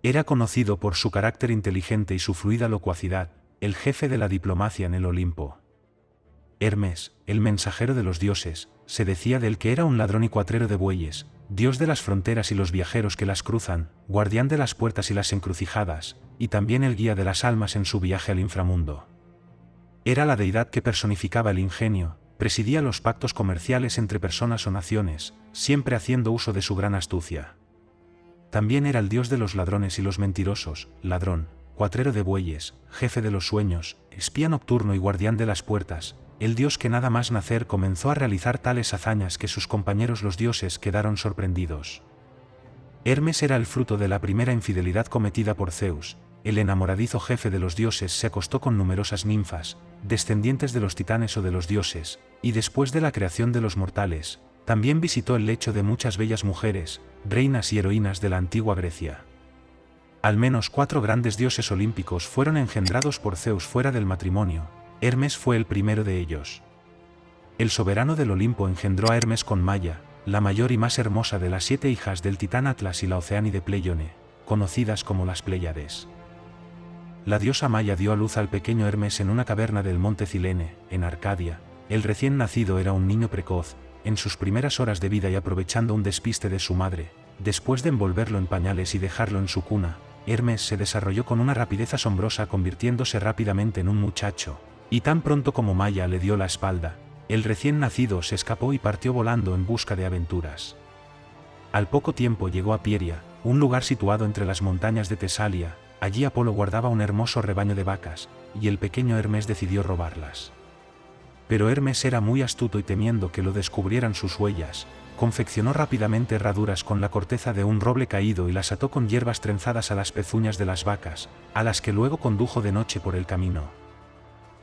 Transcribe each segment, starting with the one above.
Era conocido por su carácter inteligente y su fluida locuacidad, el jefe de la diplomacia en el Olimpo. Hermes, el mensajero de los dioses, se decía de él que era un ladrón y cuatrero de bueyes, dios de las fronteras y los viajeros que las cruzan, guardián de las puertas y las encrucijadas, y también el guía de las almas en su viaje al inframundo. Era la deidad que personificaba el ingenio, presidía los pactos comerciales entre personas o naciones, siempre haciendo uso de su gran astucia. También era el dios de los ladrones y los mentirosos, ladrón, cuatrero de bueyes, jefe de los sueños, espía nocturno y guardián de las puertas, el dios que nada más nacer comenzó a realizar tales hazañas que sus compañeros los dioses quedaron sorprendidos. Hermes era el fruto de la primera infidelidad cometida por Zeus. El enamoradizo jefe de los dioses se acostó con numerosas ninfas, descendientes de los titanes o de los dioses, y después de la creación de los mortales, también visitó el lecho de muchas bellas mujeres, reinas y heroínas de la antigua Grecia. Al menos 4 grandes dioses olímpicos fueron engendrados por Zeus fuera del matrimonio. Hermes fue el primero de ellos. El soberano del Olimpo engendró a Hermes con Maia, la mayor y más hermosa de las 7 hijas del titán Atlas y la Oceánide Pleione, conocidas como las Pléyades. La diosa Maia dio a luz al pequeño Hermes en una caverna del monte Cilene, en Arcadia. El recién nacido era un niño precoz, en sus primeras horas de vida y aprovechando un despiste de su madre, después de envolverlo en pañales y dejarlo en su cuna, Hermes se desarrolló con una rapidez asombrosa convirtiéndose rápidamente en un muchacho, y tan pronto como Maia le dio la espalda, el recién nacido se escapó y partió volando en busca de aventuras. Al poco tiempo llegó a Pieria, un lugar situado entre las montañas de Tesalia. Allí Apolo guardaba un hermoso rebaño de vacas, y el pequeño Hermes decidió robarlas. Pero Hermes era muy astuto y temiendo que lo descubrieran sus huellas, confeccionó rápidamente herraduras con la corteza de un roble caído y las ató con hierbas trenzadas a las pezuñas de las vacas, a las que luego condujo de noche por el camino.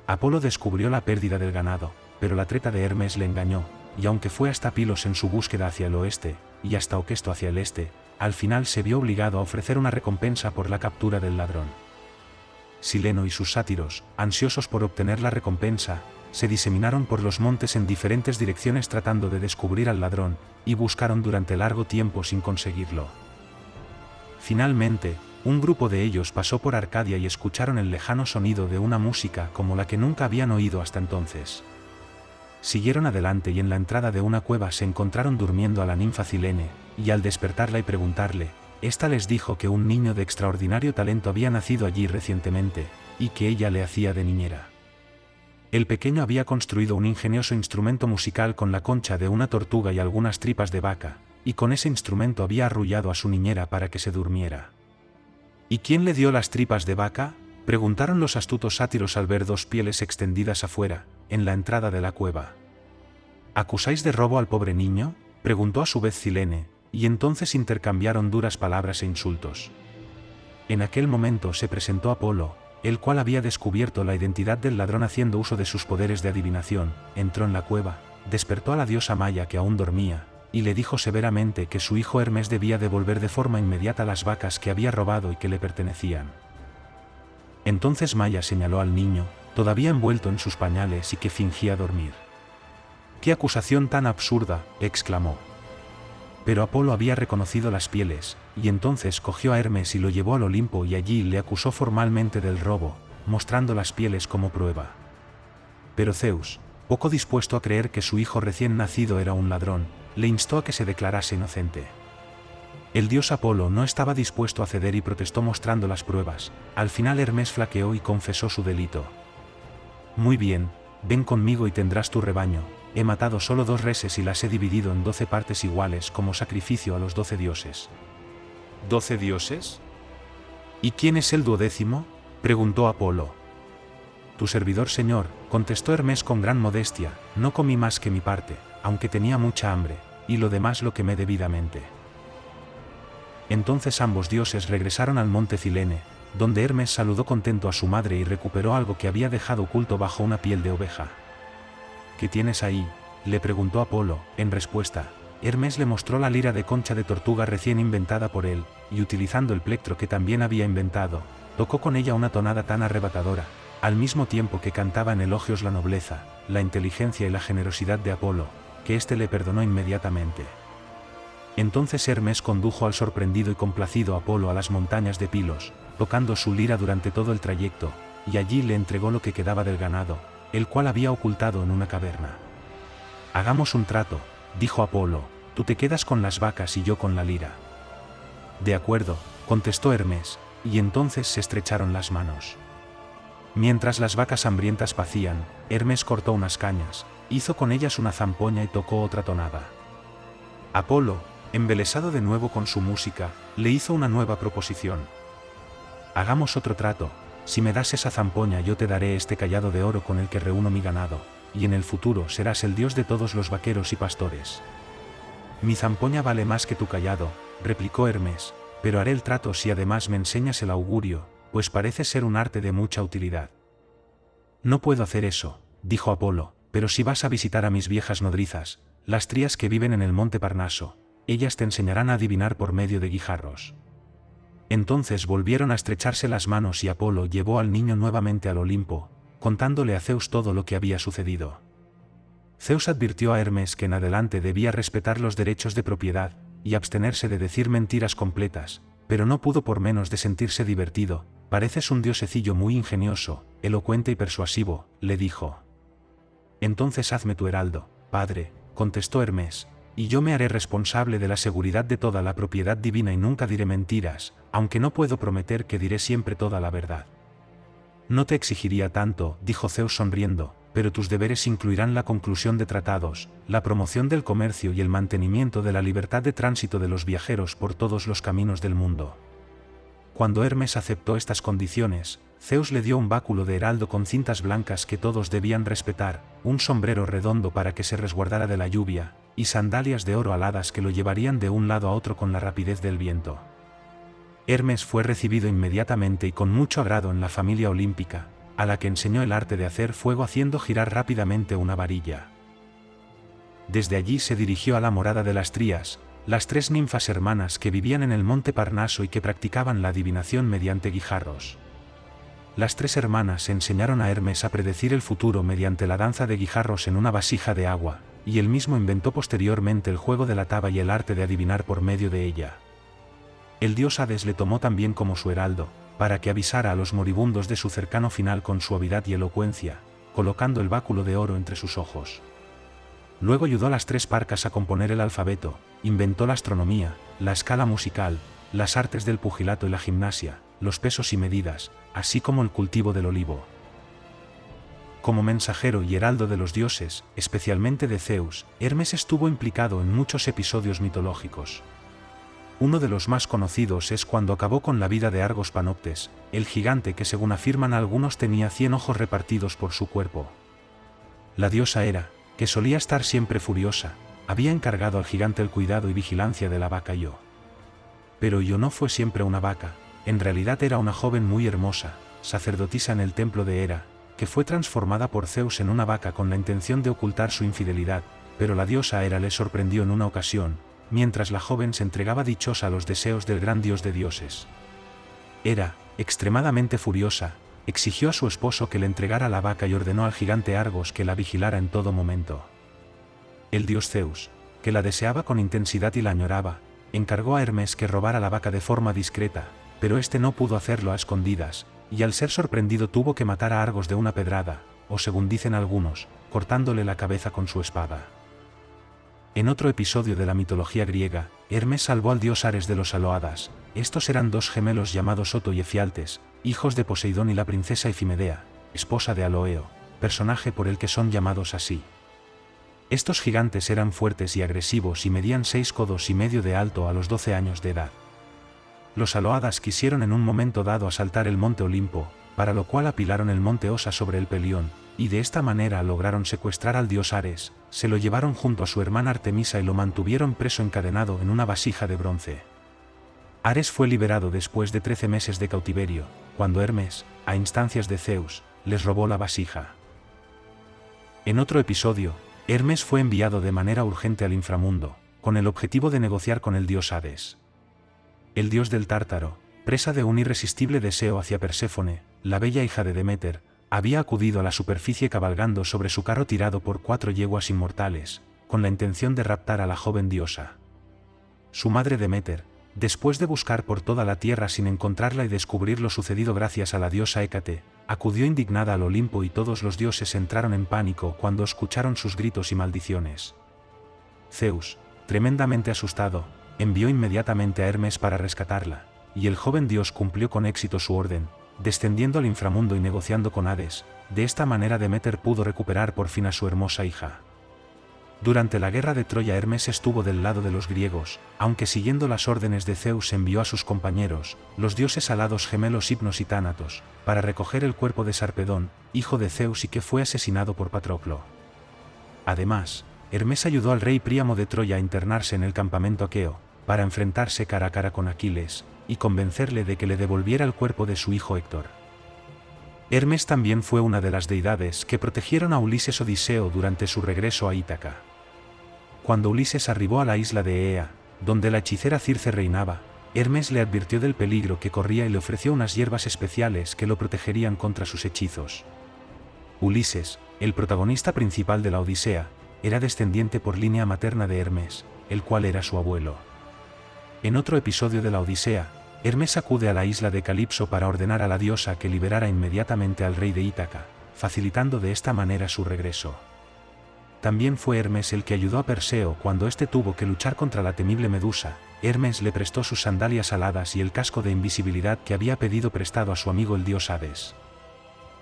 Apolo descubrió la pérdida del ganado, pero la treta de Hermes le engañó, y aunque fue hasta Pilos en su búsqueda hacia el oeste, y hasta Oquesto hacia el este, al final se vio obligado a ofrecer una recompensa por la captura del ladrón. Sileno y sus sátiros, ansiosos por obtener la recompensa, se diseminaron por los montes en diferentes direcciones tratando de descubrir al ladrón, y buscaron durante largo tiempo sin conseguirlo. Finalmente, un grupo de ellos pasó por Arcadia y escucharon el lejano sonido de una música como la que nunca habían oído hasta entonces. Siguieron adelante y en la entrada de una cueva se encontraron durmiendo a la ninfa Cilene, y al despertarla y preguntarle, ésta les dijo que un niño de extraordinario talento había nacido allí recientemente, y que ella le hacía de niñera. El pequeño había construido un ingenioso instrumento musical con la concha de una tortuga y algunas tripas de vaca, y con ese instrumento había arrullado a su niñera para que se durmiera. ¿Y quién le dio las tripas de vaca?, preguntaron los astutos sátiros al ver 2 pieles extendidas afuera, en la entrada de la cueva. ¿Acusáis de robo al pobre niño?, preguntó a su vez Cilene, y entonces intercambiaron duras palabras e insultos. En aquel momento se presentó Apolo, el cual había descubierto la identidad del ladrón haciendo uso de sus poderes de adivinación, entró en la cueva, despertó a la diosa Maia que aún dormía, y le dijo severamente que su hijo Hermes debía devolver de forma inmediata las vacas que había robado y que le pertenecían. Entonces Maia señaló al niño, todavía envuelto en sus pañales y que fingía dormir. «¡Qué acusación tan absurda!», exclamó. Pero Apolo había reconocido las pieles, y entonces cogió a Hermes y lo llevó al Olimpo y allí le acusó formalmente del robo, mostrando las pieles como prueba. Pero Zeus, poco dispuesto a creer que su hijo recién nacido era un ladrón, le instó a que se declarase inocente. El dios Apolo no estaba dispuesto a ceder y protestó mostrando las pruebas. Al final Hermes flaqueó y confesó su delito. «Muy bien, ven conmigo y tendrás tu rebaño. He matado solo 2 reses y las he dividido en 12 partes iguales como sacrificio a los 12 dioses». «¿12 dioses? ¿Y quién es el 12?», preguntó Apolo. «Tu servidor, señor», contestó Hermes con gran modestia, «no comí más que mi parte, aunque tenía mucha hambre, y lo demás lo quemé debidamente». Entonces ambos dioses regresaron al monte Cilene, donde Hermes saludó contento a su madre y recuperó algo que había dejado oculto bajo una piel de oveja. «¿Qué tienes ahí?», le preguntó Apolo. En respuesta, Hermes le mostró la lira de concha de tortuga recién inventada por él, y utilizando el plectro que también había inventado, tocó con ella una tonada tan arrebatadora, al mismo tiempo que cantaba en elogios la nobleza, la inteligencia y la generosidad de Apolo, que éste le perdonó inmediatamente. Entonces Hermes condujo al sorprendido y complacido Apolo a las montañas de Pilos, tocando su lira durante todo el trayecto, y allí le entregó lo que quedaba del ganado, el cual había ocultado en una caverna. «Hagamos un trato», dijo Apolo, «tú te quedas con las vacas y yo con la lira». «De acuerdo», contestó Hermes, y entonces se estrecharon las manos. Mientras las vacas hambrientas pacían, Hermes cortó unas cañas, hizo con ellas una zampoña y tocó otra tonada. Apolo, embelesado de nuevo con su música, le hizo una nueva proposición. «Hagamos otro trato, si me das esa zampoña yo te daré este cayado de oro con el que reúno mi ganado, y en el futuro serás el dios de todos los vaqueros y pastores». «Mi zampoña vale más que tu cayado», replicó Hermes, «pero haré el trato si además me enseñas el augurio, pues parece ser un arte de mucha utilidad». «No puedo hacer eso», dijo Apolo, «pero si vas a visitar a mis viejas nodrizas, las trías que viven en el monte Parnaso, ellas te enseñarán a adivinar por medio de guijarros». Entonces volvieron a estrecharse las manos y Apolo llevó al niño nuevamente al Olimpo, contándole a Zeus todo lo que había sucedido. Zeus advirtió a Hermes que en adelante debía respetar los derechos de propiedad, y abstenerse de decir mentiras completas, pero no pudo por menos de sentirse divertido. «Pareces un diosecillo muy ingenioso, elocuente y persuasivo», le dijo. «Entonces hazme tu heraldo, padre», contestó Hermes, «y yo me haré responsable de la seguridad de toda la propiedad divina y nunca diré mentiras, aunque no puedo prometer que diré siempre toda la verdad». «No te exigiría tanto», dijo Zeus sonriendo, «pero tus deberes incluirán la conclusión de tratados, la promoción del comercio y el mantenimiento de la libertad de tránsito de los viajeros por todos los caminos del mundo». Cuando Hermes aceptó estas condiciones, Zeus le dio un báculo de heraldo con cintas blancas que todos debían respetar, un sombrero redondo para que se resguardara de la lluvia, y sandalias de oro aladas que lo llevarían de un lado a otro con la rapidez del viento. Hermes fue recibido inmediatamente y con mucho agrado en la familia olímpica, a la que enseñó el arte de hacer fuego haciendo girar rápidamente una varilla. Desde allí se dirigió a la morada de las Trías, las tres ninfas hermanas que vivían en el monte Parnaso y que practicaban la adivinación mediante guijarros. Las tres hermanas enseñaron a Hermes a predecir el futuro mediante la danza de guijarros en una vasija de agua, y él mismo inventó posteriormente el juego de la taba y el arte de adivinar por medio de ella. El dios Hades le tomó también como su heraldo, para que avisara a los moribundos de su cercano final con suavidad y elocuencia, colocando el báculo de oro entre sus ojos. Luego ayudó a las tres parcas a componer el alfabeto, inventó la astronomía, la escala musical, las artes del pugilato y la gimnasia, los pesos y medidas, así como el cultivo del olivo. Como mensajero y heraldo de los dioses, especialmente de Zeus, Hermes estuvo implicado en muchos episodios mitológicos. Uno de los más conocidos es cuando acabó con la vida de Argos Panoptes, el gigante que según afirman algunos tenía 100 ojos repartidos por su cuerpo. La diosa Hera, que solía estar siempre furiosa, había encargado al gigante el cuidado y vigilancia de la vaca Io. Pero Io no fue siempre una vaca, en realidad era una joven muy hermosa, sacerdotisa en el templo de Hera, que fue transformada por Zeus en una vaca con la intención de ocultar su infidelidad, pero la diosa Hera le sorprendió en una ocasión, mientras la joven se entregaba dichosa a los deseos del gran dios de dioses. Hera, extremadamente furiosa, exigió a su esposo que le entregara la vaca y ordenó al gigante Argos que la vigilara en todo momento. El dios Zeus, que la deseaba con intensidad y la añoraba, encargó a Hermes que robara la vaca de forma discreta, pero este no pudo hacerlo a escondidas, y al ser sorprendido tuvo que matar a Argos de una pedrada, o según dicen algunos, cortándole la cabeza con su espada. En otro episodio de la mitología griega, Hermes salvó al dios Ares de los Aloadas. Estos eran dos gemelos llamados Oto y Efialtes, hijos de Poseidón y la princesa Ifimedea, esposa de Aloeo, personaje por el que son llamados así. Estos gigantes eran fuertes y agresivos y medían 6 codos y medio de alto a los 12 años de edad. Los Aloadas quisieron en un momento dado asaltar el monte Olimpo, para lo cual apilaron el monte Osa sobre el Pelión, y de esta manera lograron secuestrar al dios Ares, se lo llevaron junto a su hermana Artemisa y lo mantuvieron preso encadenado en una vasija de bronce. Ares fue liberado después de 13 meses de cautiverio, cuando Hermes, a instancias de Zeus, les robó la vasija. En otro episodio, Hermes fue enviado de manera urgente al inframundo, con el objetivo de negociar con el dios Hades. El dios del Tártaro, presa de un irresistible deseo hacia Perséfone, la bella hija de Deméter, había acudido a la superficie cabalgando sobre su carro tirado por 4 yeguas inmortales, con la intención de raptar a la joven diosa. su madre Deméter, después de buscar por toda la tierra sin encontrarla y descubrir lo sucedido gracias a la diosa Hécate, acudió indignada al Olimpo y todos los dioses entraron en pánico cuando escucharon sus gritos y maldiciones. Zeus, tremendamente asustado, envió inmediatamente a Hermes para rescatarla, y el joven dios cumplió con éxito su orden, descendiendo al inframundo y negociando con Hades. De esta manera Deméter pudo recuperar por fin a su hermosa hija. Durante la guerra de Troya Hermes estuvo del lado de los griegos, aunque siguiendo las órdenes de Zeus envió a sus compañeros, los dioses alados gemelos Hipnos y Tánatos, para recoger el cuerpo de Sarpedón, hijo de Zeus y que fue asesinado por Patroclo. Además, Hermes ayudó al rey Príamo de Troya a internarse en el campamento aqueo, para enfrentarse cara a cara con Aquiles, y convencerle de que le devolviera el cuerpo de su hijo Héctor. Hermes también fue una de las deidades que protegieron a Ulises Odiseo durante su regreso a Ítaca. Cuando Ulises arribó a la isla de Ea, donde la hechicera Circe reinaba, Hermes le advirtió del peligro que corría y le ofreció unas hierbas especiales que lo protegerían contra sus hechizos. Ulises, el protagonista principal de la Odisea, era descendiente por línea materna de Hermes, el cual era su abuelo. En otro episodio de la Odisea, Hermes acude a la isla de Calipso para ordenar a la diosa que liberara inmediatamente al rey de Ítaca, facilitando de esta manera su regreso. También fue Hermes el que ayudó a Perseo cuando éste tuvo que luchar contra la temible Medusa. Hermes le prestó sus sandalias aladas y el casco de invisibilidad que había pedido prestado a su amigo el dios Hades.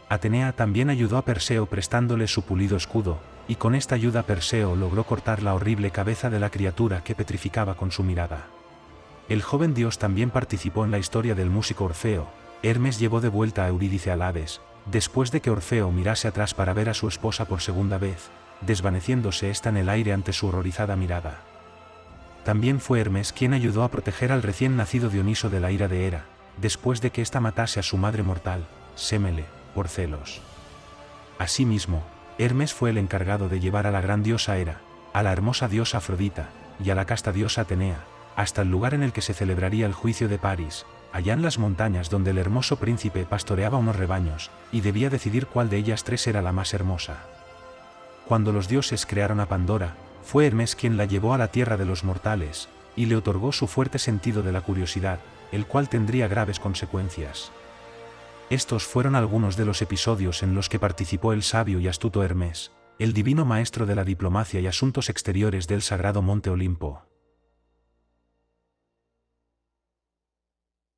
Atenea también ayudó a Perseo prestándole su pulido escudo, y con esta ayuda Perseo logró cortar la horrible cabeza de la criatura que petrificaba con su mirada. El joven dios también participó en la historia del músico Orfeo. Hermes llevó de vuelta a Eurídice al Hades, después de que Orfeo mirase atrás para ver a su esposa por segunda vez, desvaneciéndose ésta en el aire ante su horrorizada mirada. También fue Hermes quien ayudó a proteger al recién nacido Dioniso de la ira de Hera, después de que ésta matase a su madre mortal, Sémele, por celos. Asimismo, Hermes fue el encargado de llevar a la gran diosa Hera, a la hermosa diosa Afrodita, y a la casta diosa Atenea, hasta el lugar en el que se celebraría el juicio de París, allá en las montañas donde el hermoso príncipe pastoreaba unos rebaños, y debía decidir cuál de ellas tres era la más hermosa. Cuando los dioses crearon a Pandora, fue Hermes quien la llevó a la tierra de los mortales, y le otorgó su fuerte sentido de la curiosidad, el cual tendría graves consecuencias. Estos fueron algunos de los episodios en los que participó el sabio y astuto Hermes, el divino maestro de la diplomacia y asuntos exteriores del sagrado monte Olimpo.